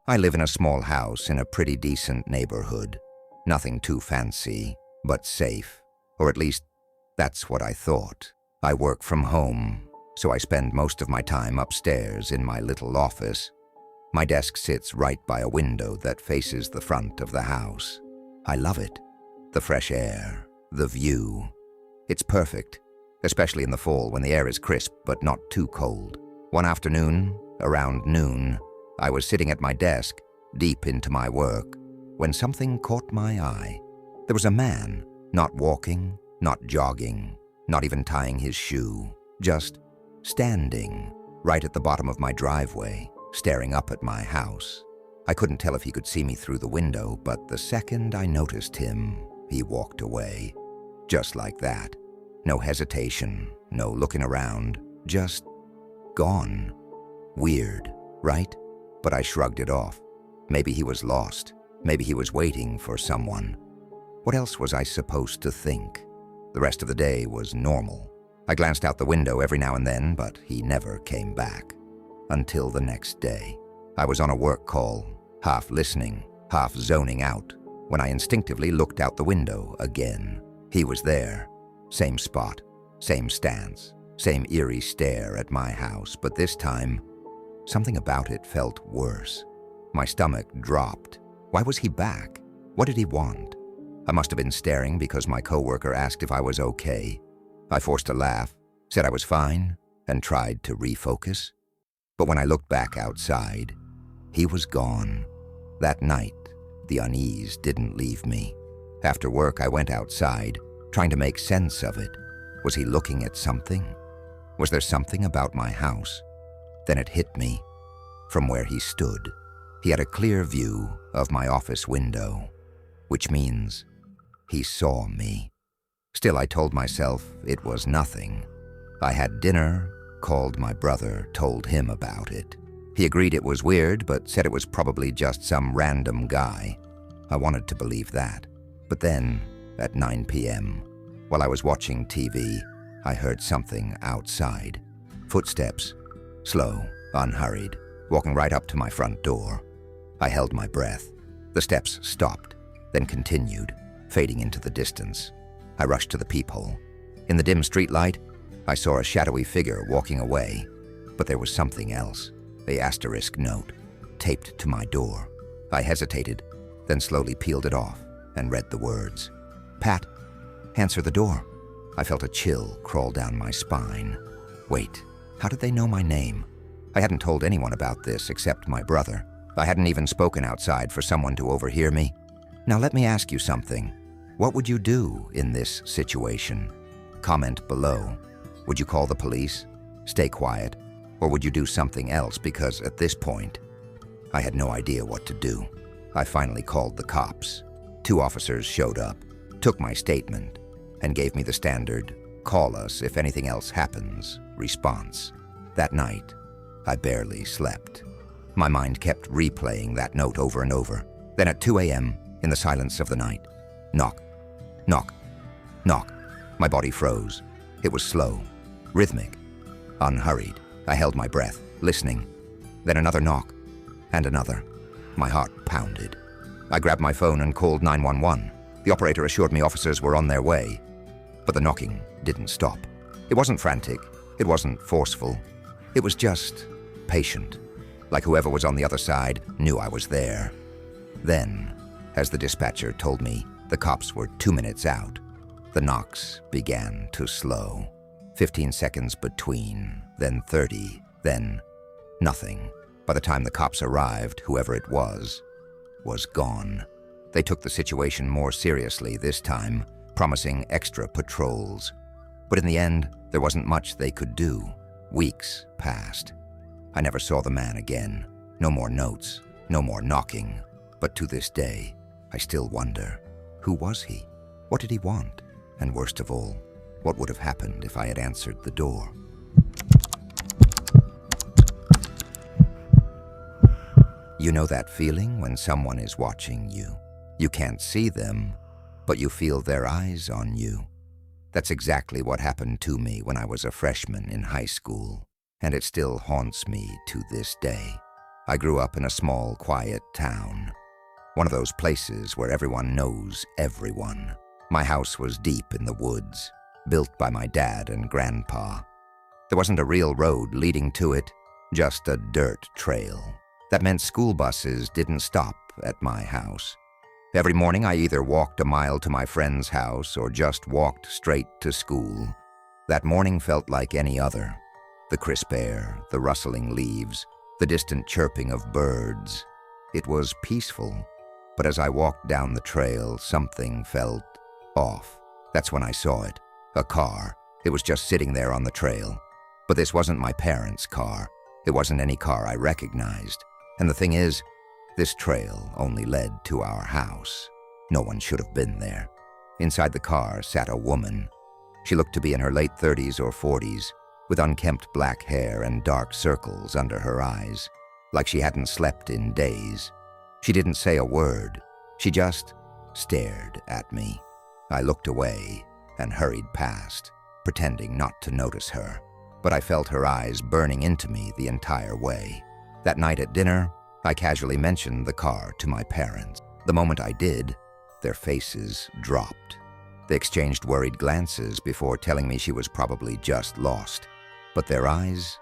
I live in a small house in a pretty decent neighborhood. Nothing too fancy, but safe. Or at least, that's what I thought. I work from home, so I spend most of my time upstairs in my little office. My desk sits right by a window that faces the front of the house. I love it. The fresh air, the view. It's perfect, especially in the fall when the air is crisp but not too cold. One afternoon, around noon, I was sitting at my desk, deep into my work, when something caught my eye. There was a man, not walking, not jogging, not even tying his shoe, just standing right at the bottom of my driveway, staring up at my house. I couldn't tell if he could see me through the window, but the second I noticed him, he walked away. Just like that. No hesitation, no looking around, just gone. Weird, right? But I shrugged it off. Maybe he was lost. Maybe he was waiting for someone. What else was I supposed to think? The rest of the day was normal. I glanced out the window every now and then, but he never came back. Until the next day. I was on a work call, half listening, half zoning out, when I instinctively looked out the window again. He was there. Same spot, same stance, same eerie stare at my house, but this time, something about it felt worse. My stomach dropped. Why was he back? What did he want? I must have been staring because my coworker asked if I was okay. I forced a laugh, said I was fine, and tried to refocus. But when I looked back outside, he was gone. That night, the unease didn't leave me. After work, I went outside, trying to make sense of it. Was he looking at something? Was there something about my house? Then it hit me. From where he stood, he had a clear view of my office window, which means he saw me. Still, I told myself it was nothing. I had dinner, called my brother, told him about it. He agreed it was weird, but said it was probably just some random guy. I wanted to believe that. But then, at 9 p.m., while I was watching TV, I heard something outside. Footsteps, slow, unhurried, walking right up to my front door. I held my breath. The steps stopped, then continued, fading into the distance. I rushed to the peephole. In the dim streetlight, I saw a shadowy figure walking away, but there was something else, the asterisk note, taped to my door. I hesitated, then slowly peeled it off and read the words. "Pat, answer the door." I felt a chill crawl down my spine. Wait, how did they know my name? I hadn't told anyone about this except my brother. I hadn't even spoken outside for someone to overhear me. Now let me ask you something. What would you do in this situation? Comment below. Would you call the police? Stay quiet? Or would you do something else? Because at this point, I had no idea what to do. I finally called the cops. 2 officers showed up, took my statement, and gave me the standard, "Call us if anything else happens," response. That night, I barely slept. My mind kept replaying that note over and over. Then at 2 a.m., in the silence of the night, knock, knock, knock. My body froze. It was slow, rhythmic, unhurried. I held my breath, listening. Then another knock, and another. My heart pounded. I grabbed my phone and called 911. The operator assured me officers were on their way, but the knocking didn't stop. It wasn't frantic. It wasn't forceful. It was just patient, like whoever was on the other side knew I was there. Then, as the dispatcher told me the cops were 2 minutes out, the knocks began to slow. 15 seconds between, then 30, then nothing. By the time the cops arrived, whoever it was gone. They took the situation more seriously this time, promising extra patrols. But in the end, there wasn't much they could do. Weeks passed. I never saw the man again. No more notes, no more knocking. But to this day, I still wonder, who was he? What did he want? And worst of all, what would have happened if I had answered the door? You know that feeling when someone is watching you? You can't see them, but you feel their eyes on you. That's exactly what happened to me when I was a freshman in high school, and it still haunts me to this day. I grew up in a small, quiet town. One of those places where everyone knows everyone. My house was deep in the woods, built by my dad and grandpa. There wasn't a real road leading to it, just a dirt trail. That meant school buses didn't stop at my house. Every morning I either walked a mile to my friend's house or just walked straight to school. That morning felt like any other. The crisp air, the rustling leaves, the distant chirping of birds. It was peaceful, but as I walked down the trail, something felt off. That's when I saw it. A car. It was just sitting there on the trail. But this wasn't my parents' car. It wasn't any car I recognized. And the thing is, this trail only led to our house. No one should have been there. Inside the car sat a woman. She looked to be in her late 30s or 40s, with unkempt black hair and dark circles under her eyes, like she hadn't slept in days. She didn't say a word. She just stared at me. I looked away and hurried past, pretending not to notice her. But I felt her eyes burning into me the entire way. That night at dinner, I casually mentioned the car to my parents. The moment I did, their faces dropped. They exchanged worried glances before telling me she was probably just lost. But their eyes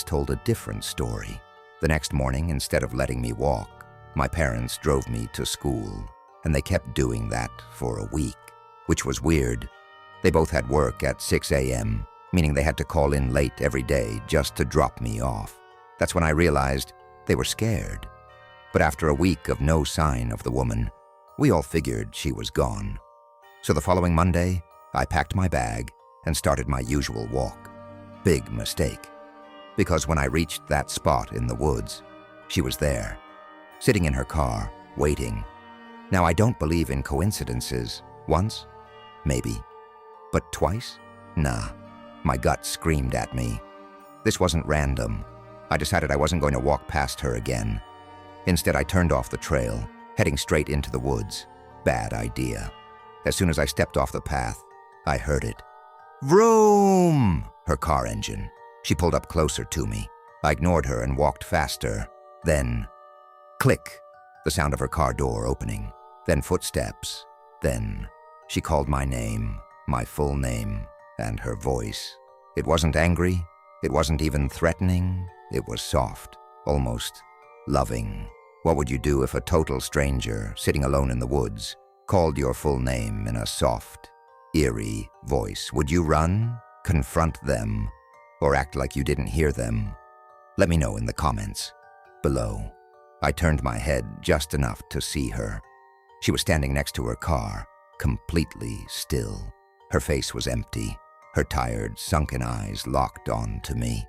told a different story. The next morning, instead of letting me walk, my parents drove me to school, and they kept doing that for a week, which was weird. They both had work at 6 a.m., meaning they had to call in late every day just to drop me off. That's when I realized they were scared. But after a week of no sign of the woman, we all figured she was gone. So the following Monday, I packed my bag and started my usual walk. Big mistake. Because when I reached that spot in the woods, she was there, sitting in her car, waiting. Now, I don't believe in coincidences. Once? Maybe. But twice? Nah. My gut screamed at me. This wasn't random. I decided I wasn't going to walk past her again. Instead, I turned off the trail, heading straight into the woods. Bad idea. As soon as I stepped off the path, I heard it. Vroom! Her car engine. She pulled up closer to me. I ignored her and walked faster. Then, click, the sound of her car door opening. Then footsteps. Then, she called my name, my full name, and her voice. It wasn't angry. It wasn't even threatening. It was soft, almost loving. What would you do if a total stranger, sitting alone in the woods, called your full name in a soft, eerie voice? Would you run, confront them, or act like you didn't hear them? Let me know in the comments below. I turned my head just enough to see her. She was standing next to her car, completely still. Her face was empty, her tired, sunken eyes locked on to me.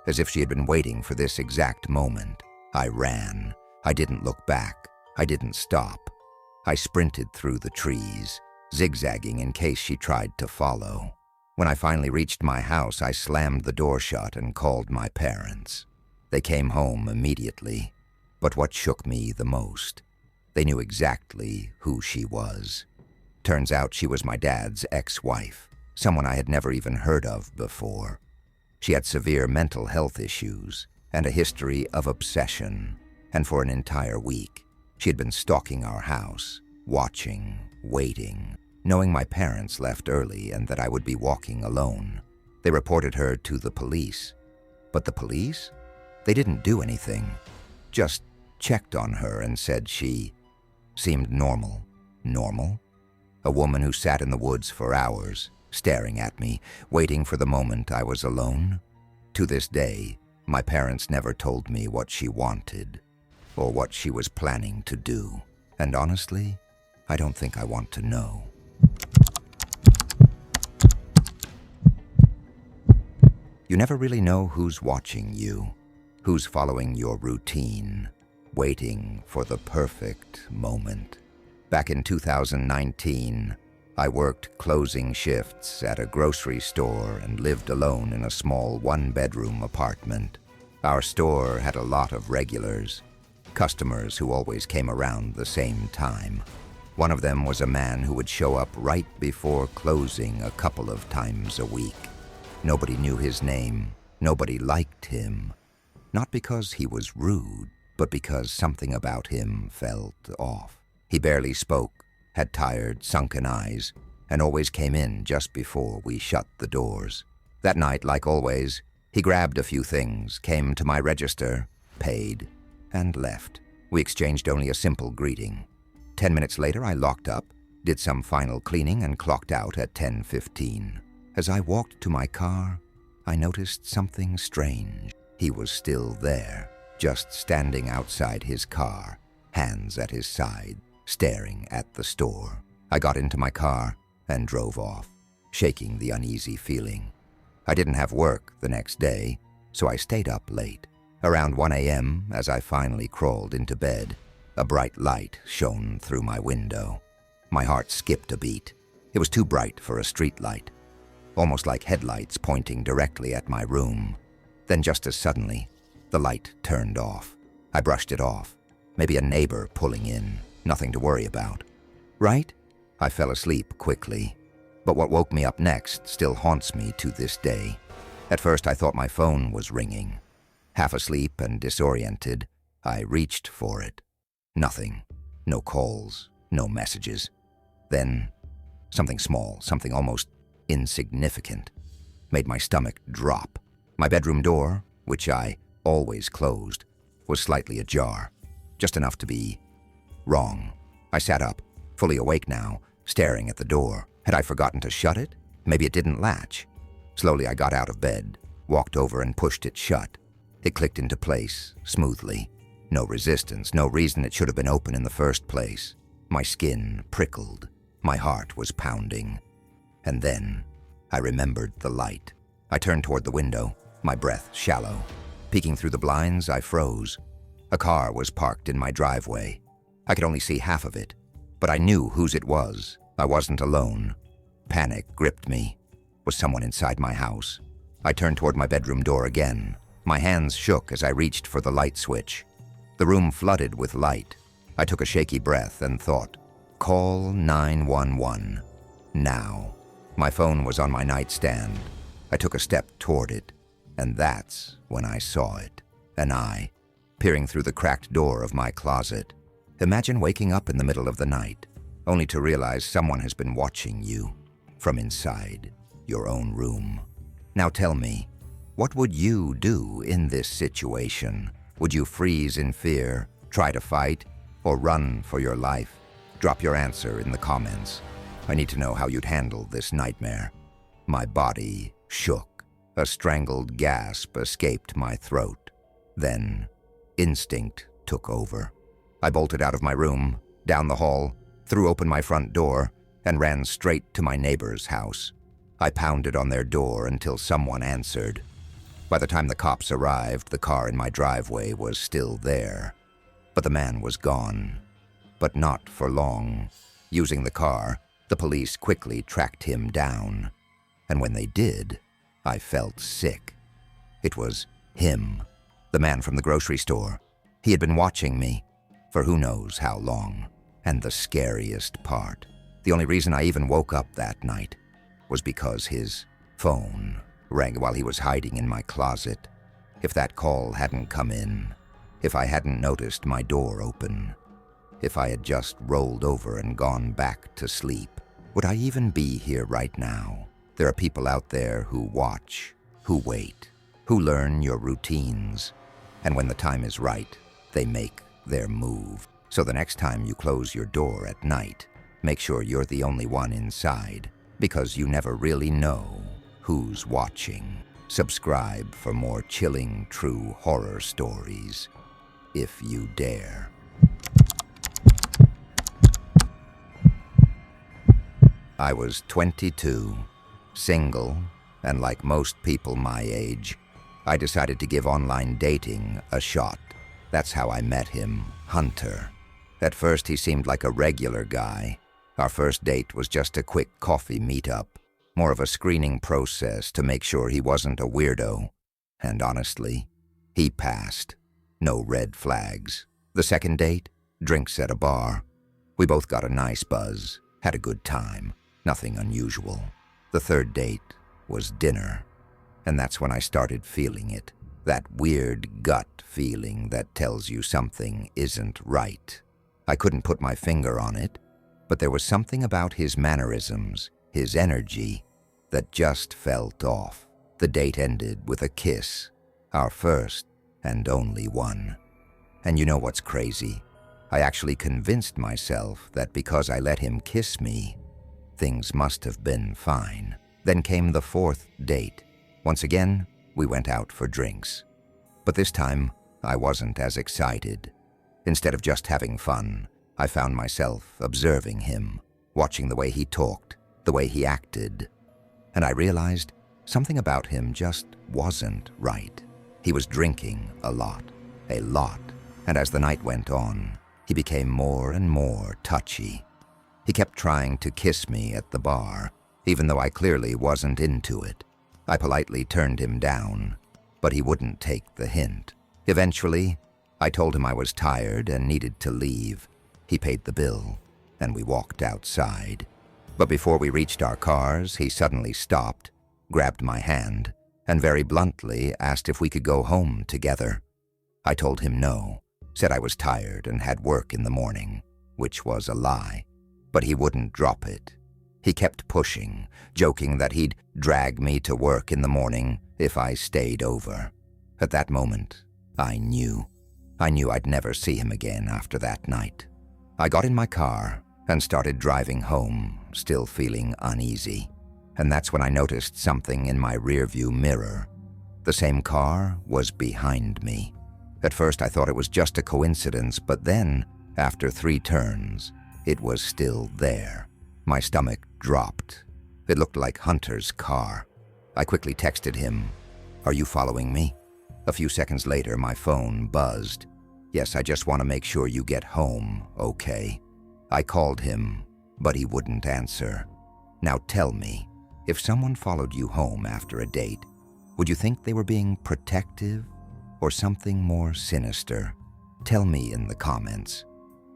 As if she had been waiting for this exact moment, I ran. I didn't look back. I didn't stop. I sprinted through the trees, zigzagging in case she tried to follow. When I finally reached my house, I slammed the door shut and called my parents. They came home immediately. But what shook me the most, they knew exactly who she was. Turns out she was my dad's ex-wife, someone I had never even heard of before. She had severe mental health issues and a history of obsession, and for an entire week, she had been stalking our house, watching, waiting, knowing my parents left early and that I would be walking alone. They reported her to the police. But the police? They didn't do anything. Just checked on her and said she seemed normal. Normal? A woman who sat in the woods for hours, staring at me, waiting for the moment I was alone? To this day, my parents never told me what she wanted or what she was planning to do. And honestly, I don't think I want to know. You never really know who's watching you, who's following your routine, waiting for the perfect moment. Back in 2019, I worked closing shifts at a grocery store and lived alone in a small one-bedroom apartment. Our store had a lot of regulars, customers who always came around the same time. One of them was a man who would show up right before closing a couple of times a week. Nobody knew his name. Nobody liked him. Not because he was rude, but because something about him felt off. He barely spoke, had tired, sunken eyes, and always came in just before we shut the doors. That night, like always, he grabbed a few things, came to my register, paid, and left. We exchanged only a simple greeting. 10 minutes later, I locked up, did some final cleaning, and clocked out at 10:15. As I walked to my car, I noticed something strange. He was still there, just standing outside his car, hands at his side, staring at the store. I got into my car and drove off, shaking the uneasy feeling. I didn't have work the next day, so I stayed up late. Around 1 a.m., as I finally crawled into bed, a bright light shone through my window. My heart skipped a beat. It was too bright for a street light, almost like headlights pointing directly at my room. Then just as suddenly, the light turned off. I brushed it off. Maybe a neighbor pulling in. Nothing to worry about. Right? I fell asleep quickly. But what woke me up next still haunts me to this day. At first, I thought my phone was ringing. Half asleep and disoriented, I reached for it. Nothing. No calls. No messages. Then, something small, something almost insignificant, made my stomach drop. My bedroom door, which I always closed, was slightly ajar, just enough to be wrong. I sat up, fully awake now, staring at the door. Had I forgotten to shut it? Maybe it didn't latch. Slowly I got out of bed, walked over and pushed it shut. It clicked into place, smoothly. No resistance, no reason it should have been open in the first place. My skin prickled. My heart was pounding. And then I remembered the light. I turned toward the window, my breath shallow. Peeking through the blinds, I froze. A car was parked in my driveway. I could only see half of it, but I knew whose it was. I wasn't alone. Panic gripped me. Was someone inside my house? I turned toward my bedroom door again. My hands shook as I reached for the light switch. The room flooded with light. I took a shaky breath and thought, call 911. Now. My phone was on my nightstand. I took a step toward it, and that's when I saw it. An eye, peering through the cracked door of my closet. Imagine waking up in the middle of the night, only to realize someone has been watching you from inside your own room. Now tell me, what would you do in this situation? Would you freeze in fear, try to fight, or run for your life? Drop your answer in the comments. I need to know how you'd handle this nightmare. My body shook. A strangled gasp escaped my throat. Then, instinct took over. I bolted out of my room, down the hall, threw open my front door, and ran straight to my neighbor's house. I pounded on their door until someone answered. By the time the cops arrived, the car in my driveway was still there. But the man was gone. But not for long. Using the car, the police quickly tracked him down. And when they did, I felt sick. It was him, the man from the grocery store. He had been watching me for who knows how long. And the scariest part, the only reason I even woke up that night, was because his phone rang while he was hiding in my closet. If that call hadn't come in, if I hadn't noticed my door open, if I had just rolled over and gone back to sleep, would I even be here right now? There are people out there who watch, who wait, who learn your routines, and when the time is right, they make their move. So the next time you close your door at night, make sure you're the only one inside, because you never really know who's watching. Subscribe for more chilling true horror stories, if you dare. I was 22, single, and like most people my age, I decided to give online dating a shot. That's how I met him, Hunter. At first, he seemed like a regular guy. Our first date was just a quick coffee meetup, more of a screening process to make sure he wasn't a weirdo. And honestly, he passed. No red flags. The second date, drinks at a bar. We both got a nice buzz, had a good time, nothing unusual. The third date was dinner, and that's when I started feeling it. That weird gut feeling that tells you something isn't right. I couldn't put my finger on it, but there was something about his mannerisms, his energy, that just felt off. The date ended with a kiss, our first and only one. And you know what's crazy? I actually convinced myself that because I let him kiss me, things must have been fine. Then came the fourth date. Once again, we went out for drinks. But this time, I wasn't as excited. Instead of just having fun, I found myself observing him, watching the way he talked, the way he acted. And I realized something about him just wasn't right. He was drinking a lot. And as the night went on, he became more and more touchy. He kept trying to kiss me at the bar, even though I clearly wasn't into it. I politely turned him down, but he wouldn't take the hint. Eventually, I told him I was tired and needed to leave. He paid the bill, and we walked outside. But before we reached our cars, he suddenly stopped, grabbed my hand, and very bluntly asked if we could go home together. I told him no, said I was tired and had work in the morning, which was a lie, but he wouldn't drop it. He kept pushing, joking that he'd drag me to work in the morning if I stayed over. At that moment, I knew I'd never see him again after that night. I got in my car and started driving home, still feeling uneasy. And that's when I noticed something in my rearview mirror. The same car was behind me. At first I thought it was just a coincidence, but then, after 3 turns, it was still there. My stomach dropped. It looked like Hunter's car. I quickly texted him, "Are you following me?" A few seconds later, my phone buzzed. "Yes, I just want to make sure you get home, okay?" I called him, but he wouldn't answer. Now tell me, if someone followed you home after a date, would you think they were being protective or something more sinister? Tell me in the comments.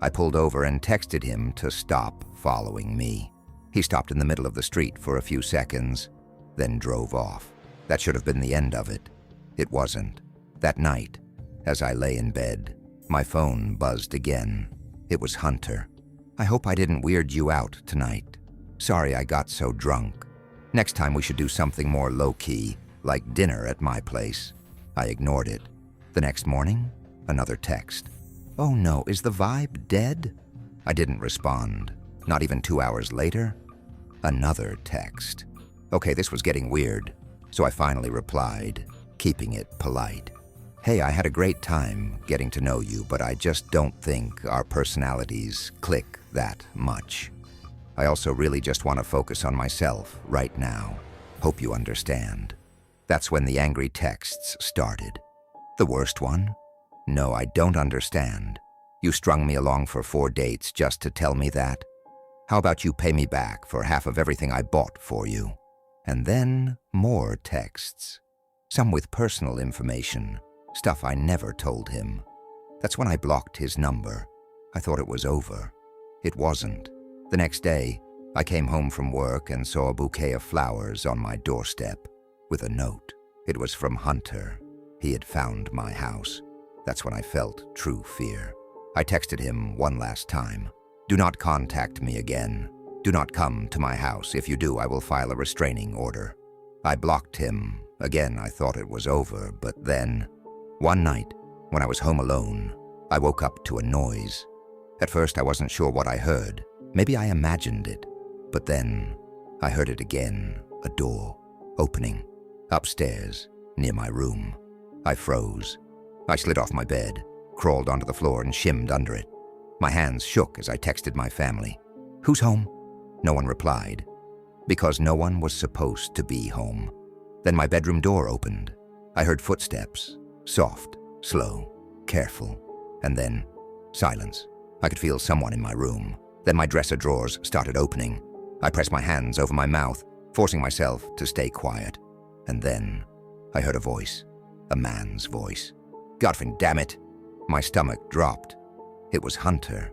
I pulled over and texted him to stop following me. He stopped in the middle of the street for a few seconds, then drove off. That should have been the end of it. It wasn't. That night, as I lay in bed, my phone buzzed again. It was Hunter. "I hope I didn't weird you out tonight. Sorry I got so drunk. Next time we should do something more low-key, like dinner at my place." I ignored it. The next morning, another text. "Oh no, is the vibe dead?" I didn't respond. Not even 2 hours later, another text. Okay, this was getting weird, so I finally replied, keeping it polite. "Hey, I had a great time getting to know you, but I just don't think our personalities click that much. I also really just want to focus on myself right now. Hope you understand." That's when the angry texts started. The worst one? "No, I don't understand. You strung me along for 4 dates just to tell me that? How about you pay me back for half of everything I bought for you?" And then more texts. Some with personal information, stuff I never told him. That's when I blocked his number. I thought it was over. It wasn't. The next day, I came home from work and saw a bouquet of flowers on my doorstep with a note. It was from Hunter. He had found my house. That's when I felt true fear. I texted him one last time. "Do not contact me again. Do not come to my house. If you do, I will file a restraining order." I blocked him. Again, I thought it was over, but then, one night, when I was home alone, I woke up to a noise. At first, I wasn't sure what I heard. Maybe I imagined it. But then, I heard it again, a door opening, upstairs, near my room. I froze. I slid off my bed, crawled onto the floor and shimmed under it. My hands shook as I texted my family. "Who's home?" No one replied, because no one was supposed to be home. Then my bedroom door opened. I heard footsteps, soft, slow, careful, and then silence. I could feel someone in my room. Then my dresser drawers started opening. I pressed my hands over my mouth, forcing myself to stay quiet. And then I heard a voice, a man's voice. Godfrey, damn it! My stomach dropped. It was Hunter.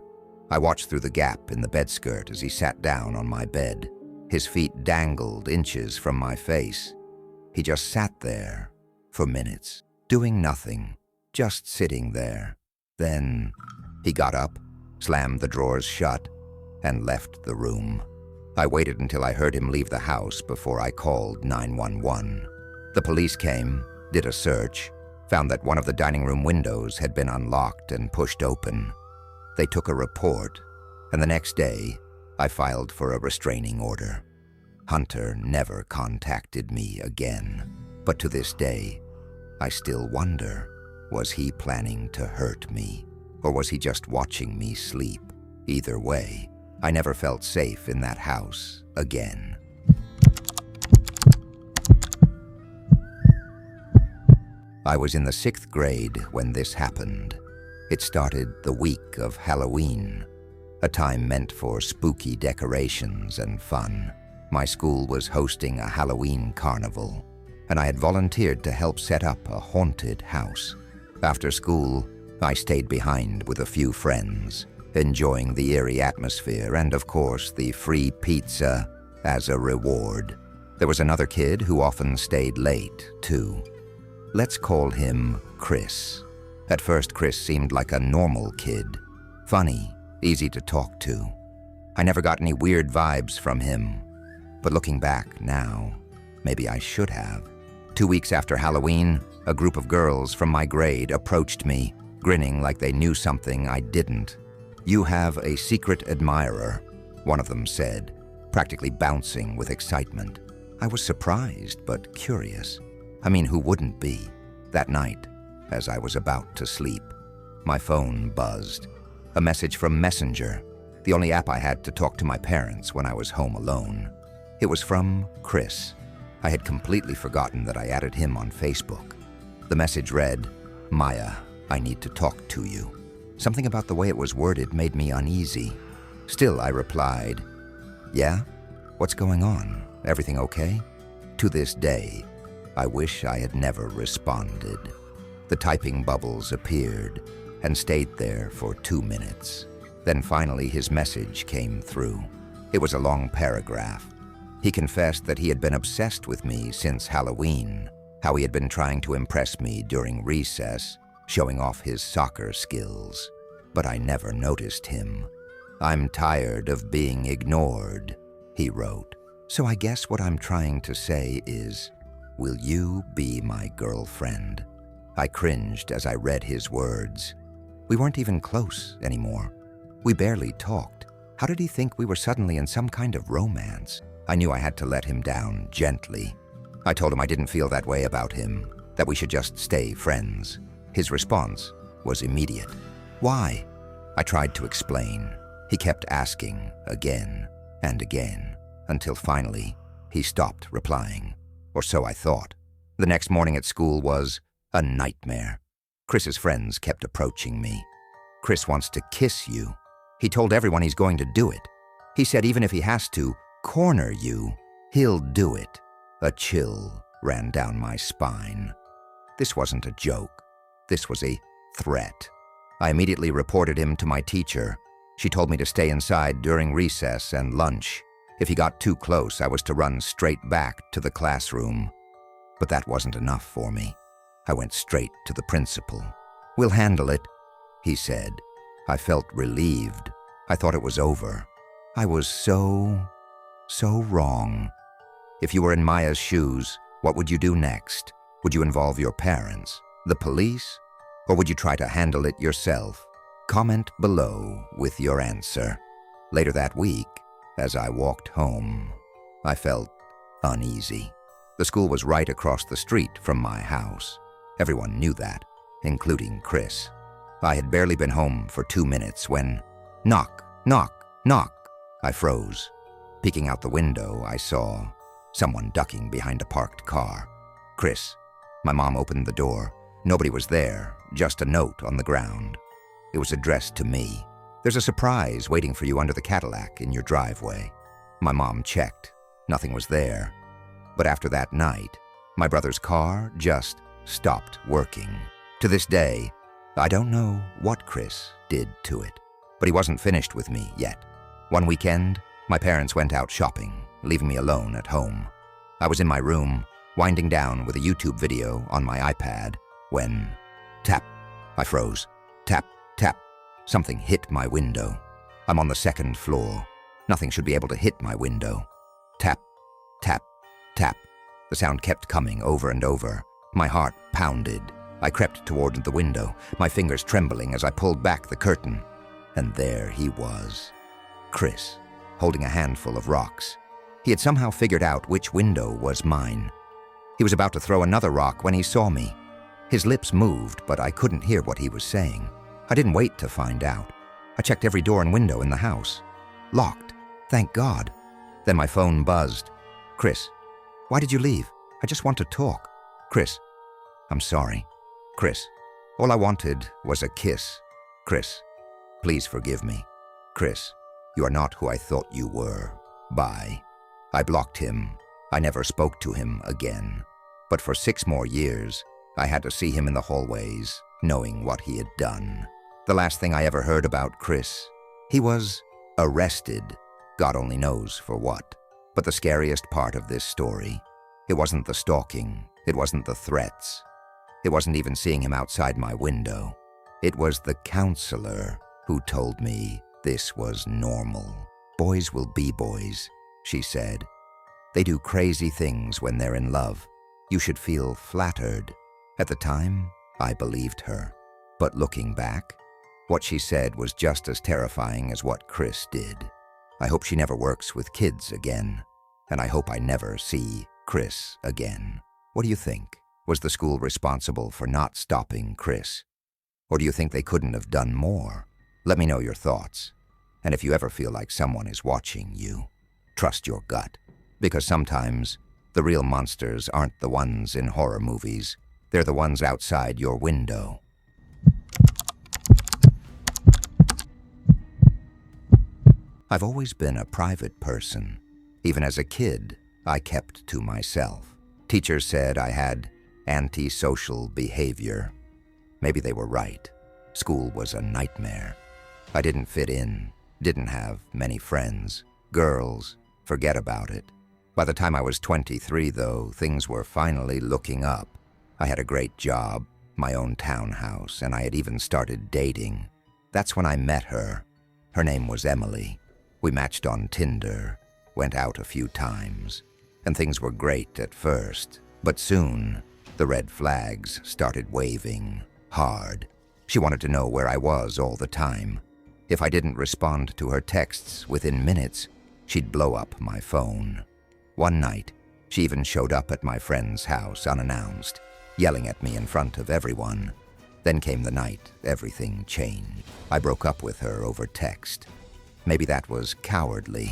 I watched through the gap in the bedskirt as he sat down on my bed. His feet dangled inches from my face. He just sat there for minutes. doing nothing, just sitting there. Then he got up, slammed the drawers shut, and left the room. I waited until I heard him leave the house before I called 911. The police came, did a search, found that one of the dining room windows had been unlocked and pushed open. They took a report, and the next day, I filed for a restraining order. Hunter never contacted me again, but to this day, I still wonder, was he planning to hurt me, or was he just watching me sleep? Either way, I never felt safe in that house again. I was in the 6th grade when this happened. It started the week of Halloween, a time meant for spooky decorations and fun. My school was hosting a Halloween carnival, and I had volunteered to help set up a haunted house. After school, I stayed behind with a few friends, enjoying the eerie atmosphere and, of course, the free pizza as a reward. There was another kid who often stayed late, too. Let's call him Chris. At first, Chris seemed like a normal kid. Funny, easy to talk to. I never got any weird vibes from him. But looking back now, maybe I should have. 2 weeks after Halloween, a group of girls from my grade approached me, grinning like they knew something I didn't. "You have a secret admirer," one of them said, practically bouncing with excitement. I was surprised but curious. I mean, who wouldn't be? That night, as I was about to sleep, my phone buzzed. A message from Messenger, the only app I had to talk to my parents when I was home alone. It was from Chris. I had completely forgotten that I added him on Facebook. The message read, "Maya, I need to talk to you." Something about the way it was worded made me uneasy. Still, I replied, "Yeah? What's going on? Everything okay?" To this day, I wish I had never responded. The typing bubbles appeared and stayed there for 2 minutes. Then finally his message came through. It was a long paragraph. He confessed that he had been obsessed with me since Halloween, how he had been trying to impress me during recess, showing off his soccer skills. But I never noticed him. "I'm tired of being ignored," he wrote. So I guess what I'm trying to say is, will you be my girlfriend? I cringed as I read his words. We weren't even close anymore. We barely talked. How did he think we were suddenly in some kind of romance? I knew I had to let him down gently. I told him I didn't feel that way about him, that we should just stay friends. His response was immediate. "Why?" I tried to explain. He kept asking again and again, until finally he stopped replying. Or so I thought. The next morning at school was a nightmare. Chris's friends kept approaching me. "Chris wants to kiss you. He told everyone he's going to do it. He said even if he has to corner you, he'll do it." A chill ran down my spine. This wasn't a joke. This was a threat. I immediately reported him to my teacher. She told me to stay inside during recess and lunch. If he got too close, I was to run straight back to the classroom. But that wasn't enough for me. I went straight to the principal. "We'll handle it," he said. I felt relieved. I thought it was over. I was so wrong. If you were in Maya's shoes, what would you do next? Would you involve your parents, the police, or would you try to handle it yourself? Comment below with your answer. Later that week, as I walked home, I felt uneasy. The school was right across the street from my house. Everyone knew that, including Chris. I had barely been home for 2 minutes when, knock, knock, knock. I froze. Peeking out the window, I saw someone ducking behind a parked car. "Chris." My mom opened the door. Nobody was there, just a note on the ground. It was addressed to me. "There's a surprise waiting for you under the Cadillac in your driveway." My mom checked. Nothing was there. But after that night, my brother's car just stopped working. To this day, I don't know what Chris did to it, but he wasn't finished with me yet. One weekend, my parents went out shopping, leaving me alone at home. I was in my room, winding down with a YouTube video on my iPad, when tap, I froze. Tap, tap. Something hit my window. I'm on the second floor. Nothing should be able to hit my window. Tap, tap, tap. The sound kept coming over and over. My heart pounded. I crept toward the window, my fingers trembling as I pulled back the curtain. And there he was. Chris, holding a handful of rocks. He had somehow figured out which window was mine. He was about to throw another rock when he saw me. His lips moved, but I couldn't hear what he was saying. I didn't wait to find out. I checked every door and window in the house. Locked. Thank God. Then my phone buzzed. Chris, why did you leave? I just want to talk. Chris, I'm sorry. Chris, all I wanted was a kiss. Chris, please forgive me. Chris, you are not who I thought you were. Bye. I blocked him. I never spoke to him again. But for 6 more years, I had to see him in the hallways, knowing what he had done. The last thing I ever heard about Chris, he was arrested. God only knows for what. But the scariest part of this story, it wasn't the stalking, it wasn't the threats. It wasn't even seeing him outside my window. It was the counselor who told me this was normal. Boys will be boys, she said. They do crazy things when they're in love. You should feel flattered. At the time, I believed her. But looking back, what she said was just as terrifying as what Chris did. I hope she never works with kids again. And I hope I never see Chris again. What do you think? Was the school responsible for not stopping Chris? Or do you think they couldn't have done more? Let me know your thoughts. And if you ever feel like someone is watching you, trust your gut. Because sometimes the real monsters aren't the ones in horror movies. They're the ones outside your window. I've always been a private person. Even as a kid, I kept to myself. Teachers said I had antisocial behavior. Maybe they were right. School was a nightmare. I didn't fit in, didn't have many friends. Girls, forget about it. By the time I was 23, though, things were finally looking up. I had a great job, my own townhouse, and I had even started dating. That's when I met her. Her name was Emily. We matched on Tinder, went out a few times, and things were great at first. But soon, the red flags started waving hard. She wanted to know where I was all the time. If I didn't respond to her texts within minutes, she'd blow up my phone. One night, she even showed up at my friend's house unannounced, yelling at me in front of everyone. Then came the night everything changed. I broke up with her over text. Maybe that was cowardly,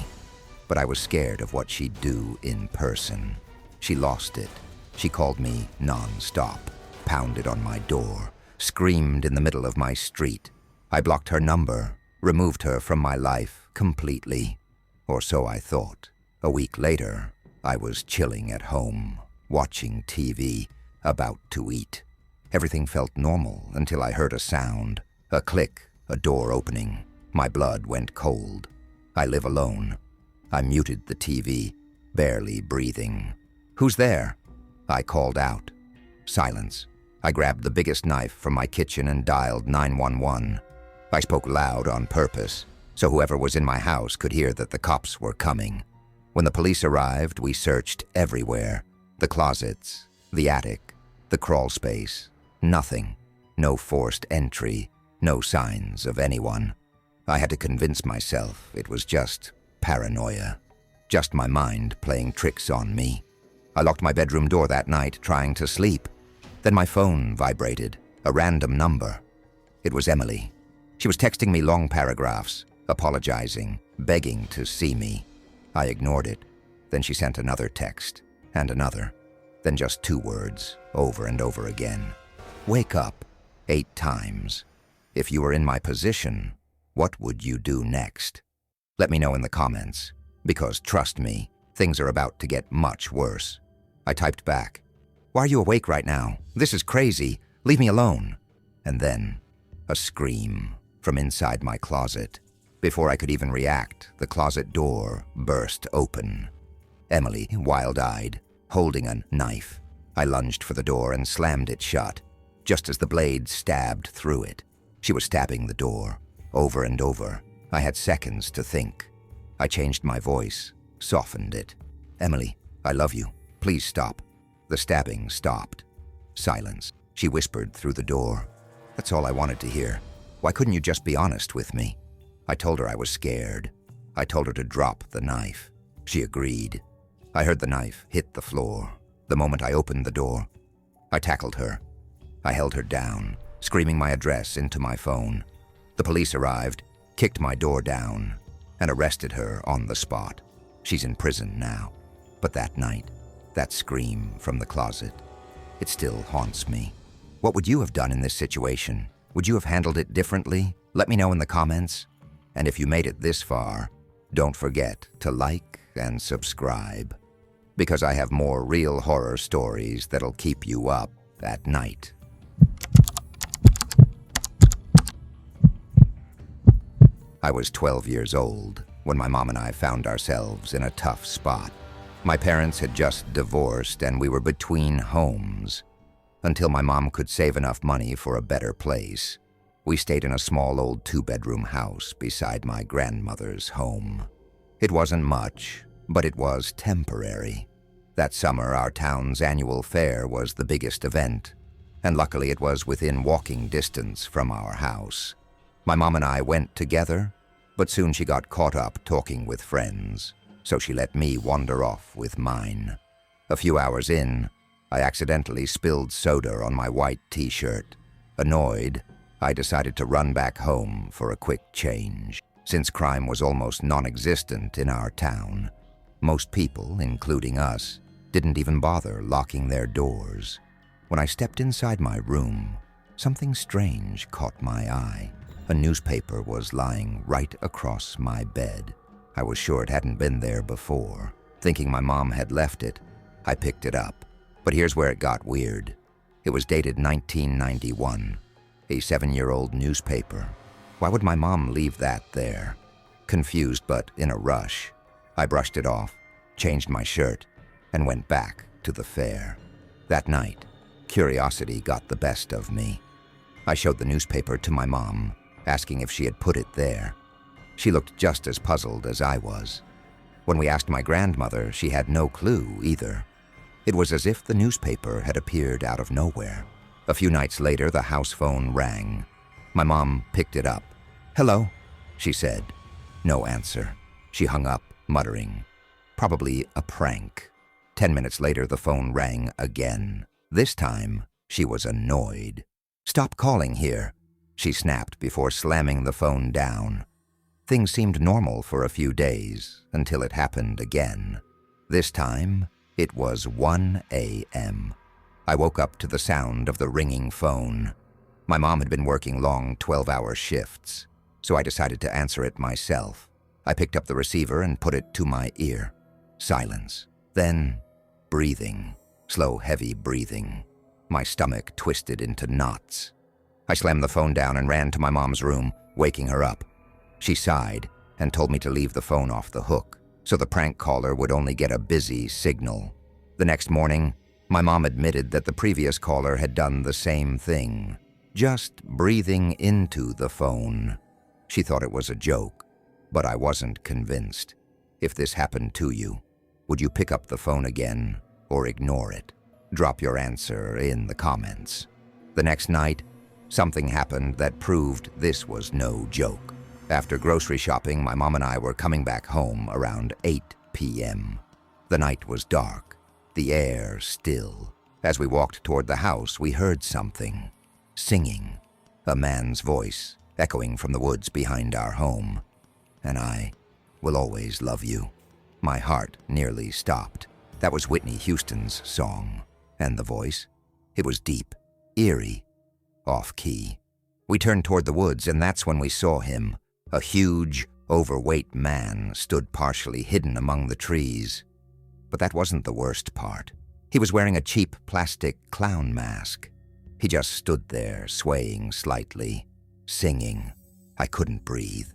but I was scared of what she'd do in person. She lost it. She called me non-stop, pounded on my door, screamed in the middle of my street. I blocked her number, removed her from my life completely. Or so I thought. A week later, I was chilling at home, watching TV, about to eat. Everything felt normal until I heard a sound, a click, a door opening. My blood went cold. I live alone. I muted the TV, barely breathing. "Who's there?" I called out. Silence. I grabbed the biggest knife from my kitchen and dialed 911. I spoke loud on purpose, so whoever was in my house could hear that the cops were coming. When the police arrived, we searched everywhere. The closets, the attic, the crawl space. Nothing. No forced entry. No signs of anyone. I had to convince myself it was just paranoia. Just my mind playing tricks on me. I locked my bedroom door that night, trying to sleep. Then my phone vibrated, a random number. It was Emily. She was texting me long paragraphs, apologizing, begging to see me. I ignored it. Then she sent another text, and another. Then just 2 words, over and over again. "Wake up," 8 times. If you were in my position, what would you do next? Let me know in the comments, because trust me, things are about to get much worse. I typed back, "Why are you awake right now? This is crazy. Leave me alone." And then, a scream from inside my closet. Before I could even react, the closet door burst open. Emily, wild-eyed, holding a knife. I lunged for the door and slammed it shut. just as the blade stabbed through it. She was stabbing the door, over and over. I had seconds to think. I changed my voice, softened it. "Emily, I love you. Please stop." The stabbing stopped. Silence. She whispered through the door. "That's all I wanted to hear. Why couldn't you just be honest with me?" I told her I was scared. I told her to drop the knife. She agreed. I heard the knife hit the floor the moment I opened the door. I tackled her. I held her down, screaming my address into my phone. The police arrived, kicked my door down, and arrested her on the spot. She's in prison now. But that night, that scream from the closet, it still haunts me. What would you have done in this situation? Would you have handled it differently? Let me know in the comments. And if you made it this far, don't forget to like and subscribe, because I have more real horror stories that'll keep you up at night. I was 12 years old when my mom and I found ourselves in a tough spot. My parents had just divorced and we were between homes. Until my mom could save enough money for a better place, we stayed in a small old 2-bedroom house beside my grandmother's home. It wasn't much, but it was temporary. That summer, our town's annual fair was the biggest event, and luckily it was within walking distance from our house. My mom and I went together, but soon she got caught up talking with friends, so she let me wander off with mine. A few hours in, I accidentally spilled soda on my white t-shirt. Annoyed, I decided to run back home for a quick change. Since crime was almost non-existent in our town, most people, including us, didn't even bother locking their doors. When I stepped inside my room, something strange caught my eye. A newspaper was lying right across my bed. I was sure it hadn't been there before. Thinking my mom had left it, I picked it up. But here's where it got weird. It was dated 1991, a 7-year-old newspaper. Why would my mom leave that there? Confused but in a rush, I brushed it off, changed my shirt, and went back to the fair. That night, curiosity got the best of me. I showed the newspaper to my mom, asking if she had put it there. She looked just as puzzled as I was. When we asked my grandmother, she had no clue either. It was as if the newspaper had appeared out of nowhere. A few nights later, the house phone rang. My mom picked it up. "Hello," she said. No answer. She hung up, muttering, "Probably a prank." 10 minutes later, the phone rang again. This time, she was annoyed. "Stop calling here," she snapped before slamming the phone down. Things seemed normal for a few days until it happened again. This time, it was 1 a.m. I woke up to the sound of the ringing phone. My mom had been working long 12-hour shifts, so I decided to answer it myself. I picked up the receiver and put it to my ear. Silence. Then, breathing. Slow, heavy breathing. My stomach twisted into knots. I slammed the phone down and ran to my mom's room, waking her up. She sighed and told me to leave the phone off the hook, so the prank caller would only get a busy signal. The next morning, my mom admitted that the previous caller had done the same thing, just breathing into the phone. She thought it was a joke, but I wasn't convinced. If this happened to you, would you pick up the phone again or ignore it? Drop your answer in the comments. The next night, something happened that proved this was no joke. After grocery shopping, my mom and I were coming back home around 8 p.m. The night was dark, the air still. As we walked toward the house, we heard something. Singing. A man's voice, echoing from the woods behind our home. "And I will always love you." My heart nearly stopped. That was Whitney Houston's song. And the voice? It was deep, eerie, off-key. We turned toward the woods, and that's when we saw him. A huge, overweight man stood partially hidden among the trees. But that wasn't the worst part. He was wearing a cheap plastic clown mask. He just stood there, swaying slightly, singing. I couldn't breathe.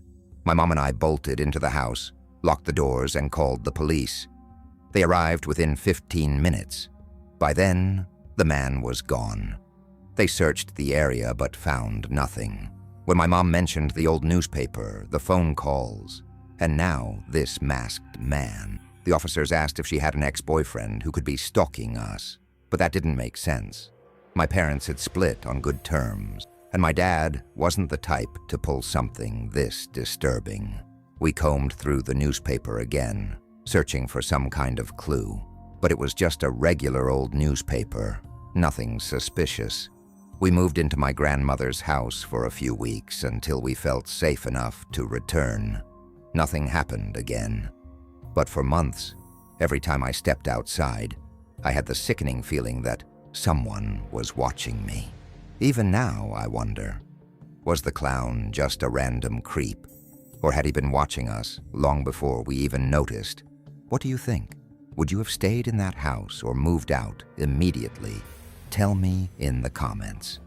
My mom and I bolted into the house, locked the doors, and called the police. They arrived within 15 minutes. By then, the man was gone. They searched the area but found nothing. When my mom mentioned the old newspaper, the phone calls, and now this masked man, the officers asked if she had an ex-boyfriend who could be stalking us, but that didn't make sense. My parents had split on good terms, and my dad wasn't the type to pull something this disturbing. We combed through the newspaper again, searching for some kind of clue, but it was just a regular old newspaper, nothing suspicious. We moved into my grandmother's house for a few weeks until we felt safe enough to return. Nothing happened again. But for months, every time I stepped outside, I had the sickening feeling that someone was watching me. Even now, I wonder, was the clown just a random creep? Or had he been watching us long before we even noticed? What do you think? Would you have stayed in that house or moved out immediately? Tell me in the comments.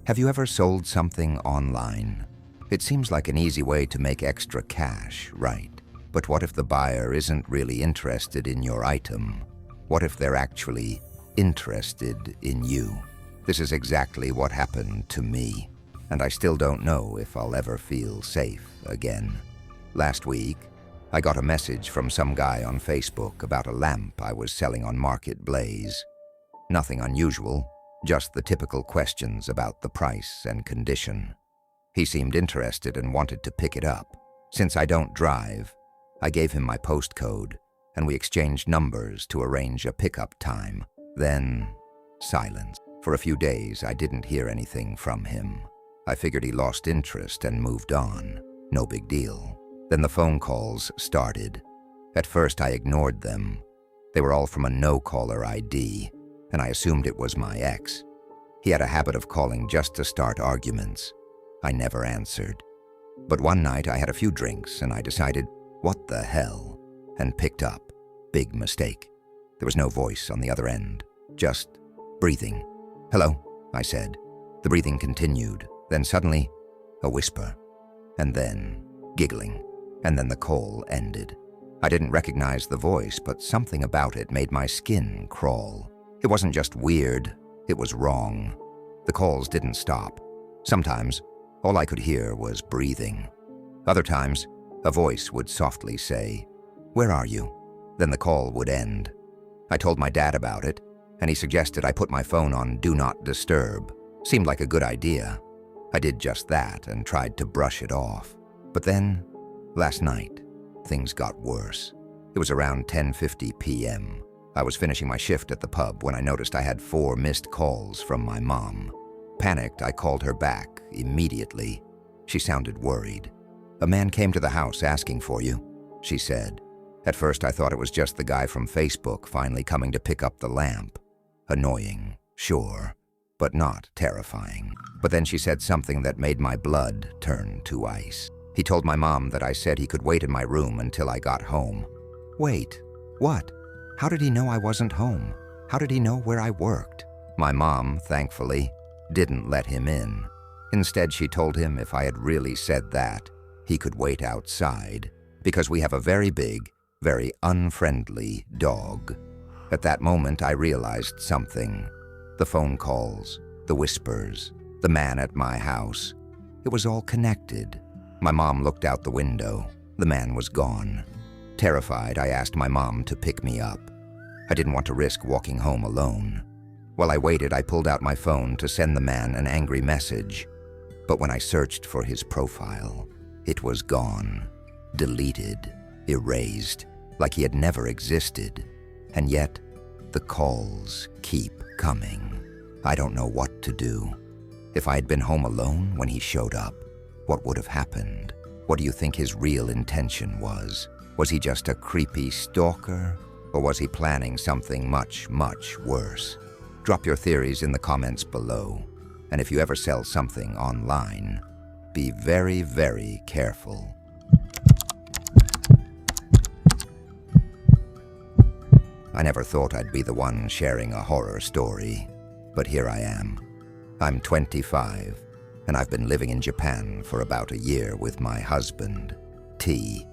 Have you ever sold something online? It seems like an easy way to make extra cash, right? But what if the buyer isn't really interested in your item? What if they're actually interested in you? This is exactly what happened to me, and I still don't know if I'll ever feel safe again. Last week, I got a message from some guy on Facebook about a lamp I was selling on Market Blaze. Nothing unusual, just the typical questions about the price and condition. He seemed interested and wanted to pick it up. Since I don't drive, I gave him my postcode, and we exchanged numbers to arrange a pickup time. Then, silence. For a few days, I didn't hear anything from him. I figured he lost interest and moved on. No big deal. Then the phone calls started. At first, I ignored them. They were all from a no-caller ID, and I assumed it was my ex. He had a habit of calling just to start arguments. I never answered. But one night, I had a few drinks, and I decided, what the hell, and picked up. Big mistake. There was no voice on the other end, just breathing. "Hello," I said. The breathing continued, then suddenly, a whisper, and then giggling, and then the call ended. I didn't recognize the voice, but something about it made my skin crawl. It wasn't just weird, it was wrong. The calls didn't stop. Sometimes, all I could hear was breathing. Other times, a voice would softly say, "Where are you?" Then the call would end. I told my dad about it, and he suggested I put my phone on Do Not Disturb. Seemed like a good idea. I did just that and tried to brush it off. But then, last night, things got worse. It was around 10:50 p.m. I was finishing my shift at the pub when I noticed I had 4 missed calls from my mom. Panicked, I called her back immediately. She sounded worried. "A man came to the house asking for you," she said. At first, I thought it was just the guy from Facebook finally coming to pick up the lamp. Annoying, sure, but not terrifying. But then she said something that made my blood turn to ice. He told my mom that I said he could wait in my room until I got home. Wait, what? How did he know I wasn't home? How did he know where I worked? My mom, thankfully, didn't let him in. Instead, she told him if I had really said that, he could wait outside, because we have a very big, very unfriendly dog. At that moment, I realized something. The phone calls, the whispers, the man at my house. It was all connected. My mom looked out the window. The man was gone. Terrified, I asked my mom to pick me up. I didn't want to risk walking home alone. While I waited, I pulled out my phone to send the man an angry message. But when I searched for his profile, it was gone, deleted, erased, like he had never existed. And yet, the calls keep coming. I don't know what to do. If I had been home alone when he showed up, what would have happened? What do you think his real intention was? Was he just a creepy stalker? Or was he planning something much, much worse? Drop your theories in the comments below. And if you ever sell something online, be very, very careful. I never thought I'd be the one sharing a horror story, but here I am. I'm 25, and I've been living in Japan for about a year with my husband, T.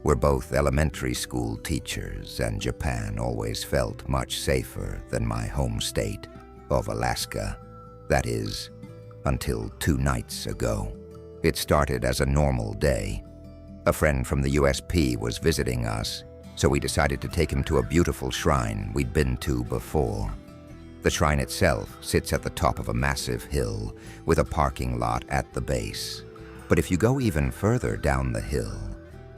We're both elementary school teachers, and Japan always felt much safer than my home state of Alaska. That is, until 2 nights ago. It started as a normal day. A friend from the USP was visiting us, so we decided to take him to a beautiful shrine we'd been to before. The shrine itself sits at the top of a massive hill with a parking lot at the base. But if you go even further down the hill,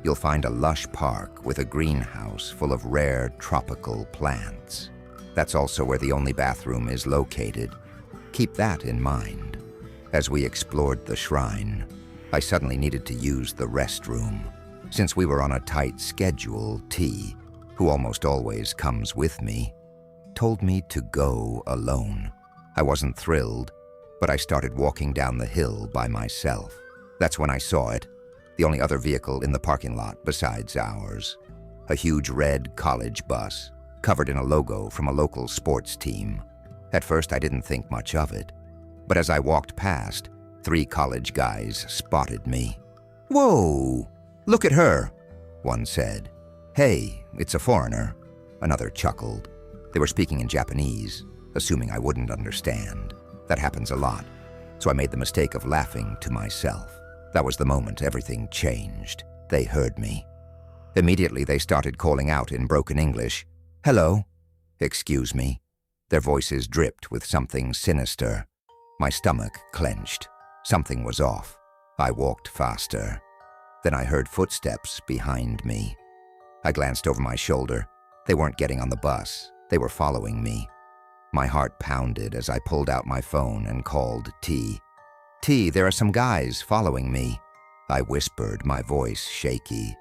you'll find a lush park with a greenhouse full of rare tropical plants. That's also where the only bathroom is located. Keep that in mind. As we explored the shrine, I suddenly needed to use the restroom. Since we were on a tight schedule, T, who almost always comes with me, told me to go alone. I wasn't thrilled, but I started walking down the hill by myself. That's when I saw it, the only other vehicle in the parking lot besides ours. A huge red college bus, covered in a logo from a local sports team. At first, I didn't think much of it. But as I walked past, 3 college guys spotted me. "Whoa! Look at her," one said. "Hey, it's a foreigner," another chuckled. They were speaking in Japanese, assuming I wouldn't understand. That happens a lot, so I made the mistake of laughing to myself. That was the moment everything changed. They heard me. Immediately, they started calling out in broken English, "Hello," "Excuse me." Their voices dripped with something sinister. My stomach clenched. Something was off. I walked faster. Then I heard footsteps behind me. I glanced over my shoulder. They weren't getting on the bus. They were following me. My heart pounded as I pulled out my phone and called T. "T, there are some guys following me," I whispered, my voice shaky.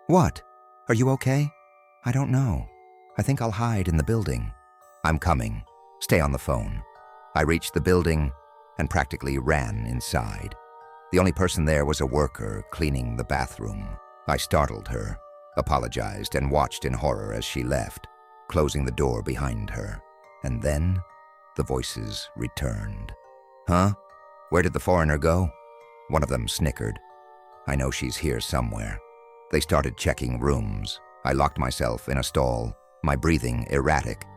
"What? Are you okay?" "I don't know. I think I'll hide in the building." "I'm coming. Stay on the phone." I reached the building and practically ran inside. The only person there was a worker cleaning the bathroom. I startled her, apologized, and watched in horror as she left, closing the door behind her. And then the voices returned. "Huh? Where did the foreigner go?" One of them snickered. "I know she's here somewhere." They started checking rooms. I locked myself in a stall, my breathing erratic.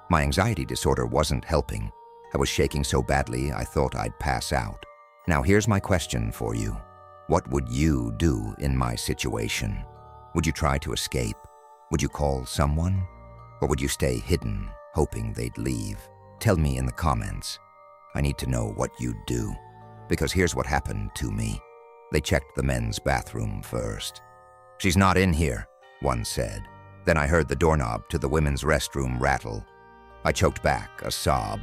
My anxiety disorder wasn't helping. I was shaking so badly I thought I'd pass out. Now here's my question for you. What would you do in my situation? Would you try to escape? Would you call someone? Or would you stay hidden, hoping they'd leave? Tell me in the comments. I need to know what you'd do. Because here's what happened to me. They checked the men's bathroom first. "She's not in here," one said. Then I heard the doorknob to the women's restroom rattle. I choked back a sob.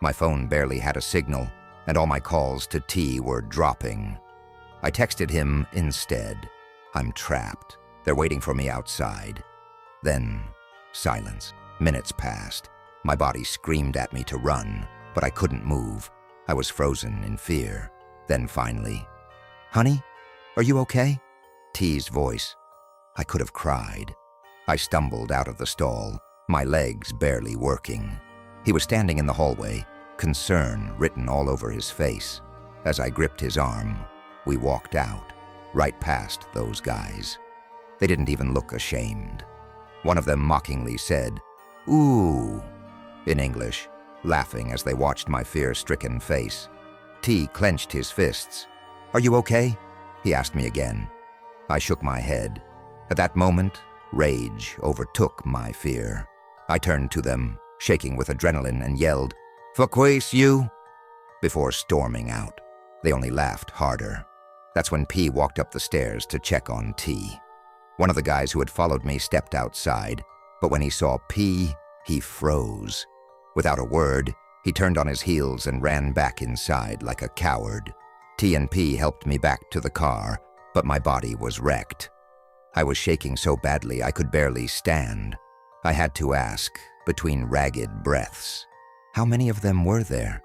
My phone barely had a signal, and all my calls to T were dropping. I texted him instead. "I'm trapped. They're waiting for me outside." Then, silence. Minutes passed. My body screamed at me to run, but I couldn't move. I was frozen in fear. Then finally, "Honey, are you okay?" T's voice. I could have cried. I stumbled out of the stall, my legs barely working. He was standing in the hallway, concern written all over his face. As I gripped his arm, we walked out, right past those guys. They didn't even look ashamed. One of them mockingly said, "Ooh," in English, laughing as they watched my fear-stricken face. T clenched his fists. "Are you okay?" he asked me again. I shook my head. At that moment, rage overtook my fear. I turned to them, shaking with adrenaline, and yelled, "Fuckwace, you!" before storming out. They only laughed harder. That's when P walked up the stairs to check on T. One of the guys who had followed me stepped outside, but when he saw P, he froze. Without a word, he turned on his heels and ran back inside like a coward. T and P helped me back to the car, but my body was wrecked. I was shaking so badly I could barely stand. I had to ask, between ragged breaths, how many of them were there?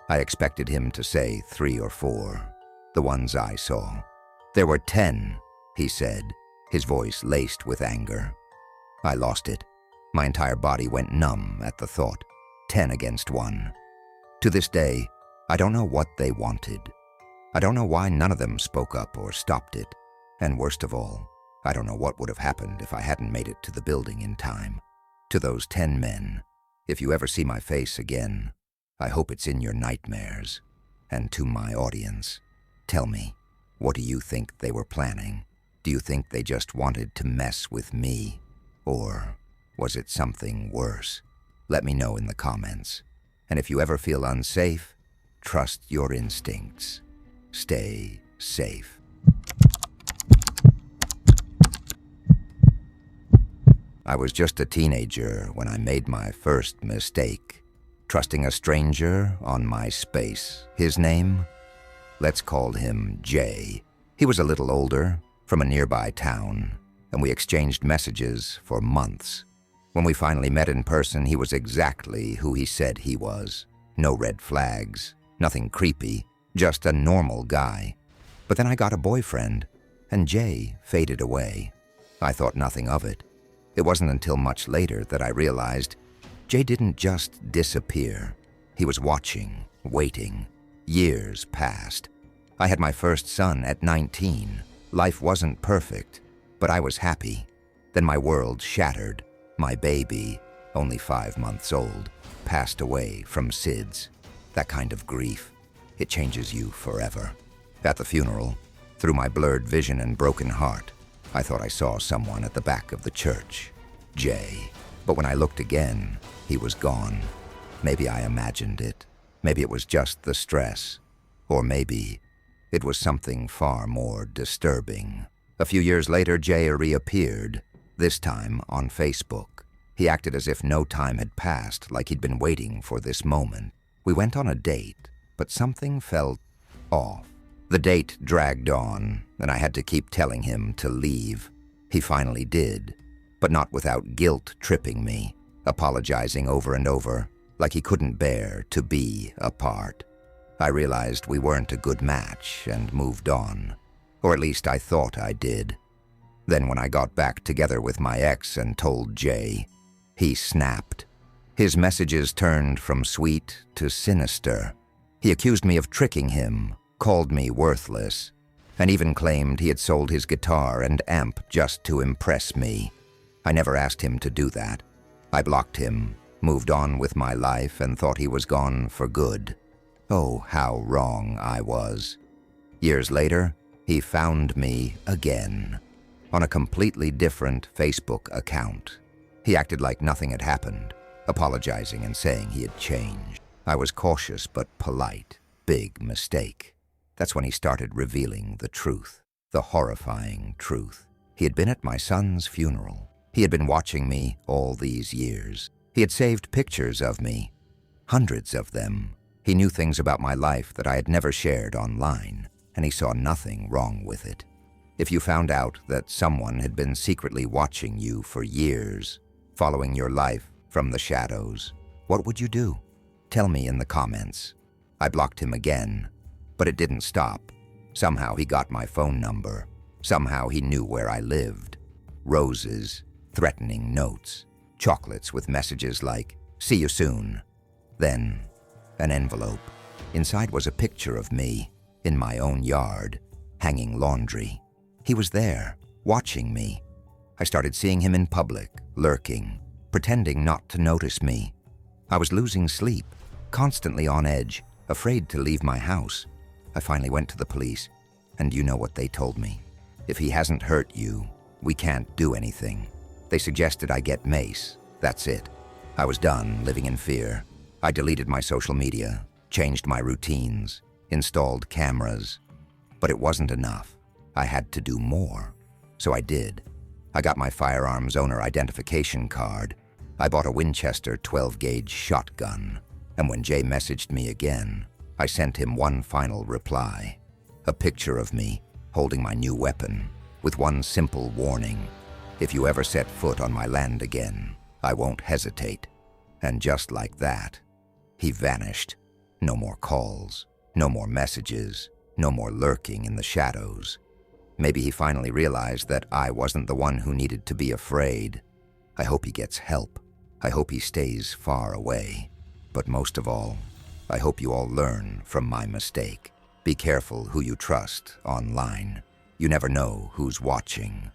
I expected him to say 3 or 4, the ones I saw. "There were 10, he said, his voice laced with anger. I lost it. My entire body went numb at the thought. 10 against 1. To this day, I don't know what they wanted. I don't know why none of them spoke up or stopped it. And worst of all, I don't know what would have happened if I hadn't made it to the building in time. To those 10 men, if you ever see my face again, I hope it's in your nightmares. And to my audience, tell me, what do you think they were planning? Do you think they just wanted to mess with me? Or was it something worse? Let me know in the comments. And if you ever feel unsafe, trust your instincts. Stay safe. I was just a teenager when I made my first mistake, trusting a stranger on my space. His name? Let's call him Jay. He was a little older, from a nearby town, and we exchanged messages for months. When we finally met in person, he was exactly who he said he was. No red flags, nothing creepy, just a normal guy. But then I got a boyfriend, and Jay faded away. I thought nothing of it. It wasn't until much later that I realized Jay didn't just disappear. He was watching, waiting. Years passed. I had my first son at 19. Life wasn't perfect, but I was happy. Then my world shattered. My baby, only 5 months old, passed away from SIDS. That kind of grief, it changes you forever. At the funeral, through my blurred vision and broken heart, I thought I saw someone at the back of the church, Jay. But when I looked again, he was gone. Maybe I imagined it. Maybe it was just the stress. Or maybe it was something far more disturbing. A few years later, Jay reappeared, this time on Facebook. He acted as if no time had passed, like he'd been waiting for this moment. We went on a date, but something felt off. The date dragged on, and I had to keep telling him to leave. He finally did, but not without guilt tripping me, apologizing over and over, like he couldn't bear to be apart. I realized we weren't a good match and moved on, or at least I thought I did. Then when I got back together with my ex and told Jay, he snapped. His messages turned from sweet to sinister. He accused me of tricking him, called me worthless, and even claimed he had sold his guitar and amp just to impress me. I never asked him to do that. I blocked him, moved on with my life, and thought he was gone for good. Oh, how wrong I was. Years later, he found me again, on a completely different Facebook account. He acted like nothing had happened, apologizing and saying he had changed. I was cautious but polite. Big mistake. That's when he started revealing the truth, the horrifying truth. He had been at my son's funeral. He had been watching me all these years. He had saved pictures of me, hundreds of them. He knew things about my life that I had never shared online, and he saw nothing wrong with it. If you found out that someone had been secretly watching you for years, following your life from the shadows, what would you do? Tell me in the comments. I blocked him again, but it didn't stop. Somehow he got my phone number. Somehow he knew where I lived. Roses, threatening notes, chocolates with messages like, "See you soon." Then, an envelope. Inside was a picture of me, in my own yard, hanging laundry. He was there, watching me. I started seeing him in public, lurking, pretending not to notice me. I was losing sleep, constantly on edge, afraid to leave my house. I finally went to the police, and you know what they told me. If he hasn't hurt you, we can't do anything. They suggested I get mace. That's it. I was done living in fear. I deleted my social media, changed my routines, installed cameras. But it wasn't enough. I had to do more. So I did. I got my firearms owner identification card. I bought a Winchester 12-gauge shotgun. And when Jay messaged me again, I sent him one final reply. A picture of me holding my new weapon, with one simple warning. If you ever set foot on my land again, I won't hesitate. And just like that, he vanished. No more calls, no more messages, no more lurking in the shadows. Maybe he finally realized that I wasn't the one who needed to be afraid. I hope he gets help. I hope he stays far away. But most of all, I hope you all learn from my mistake. Be careful who you trust online. You never know who's watching.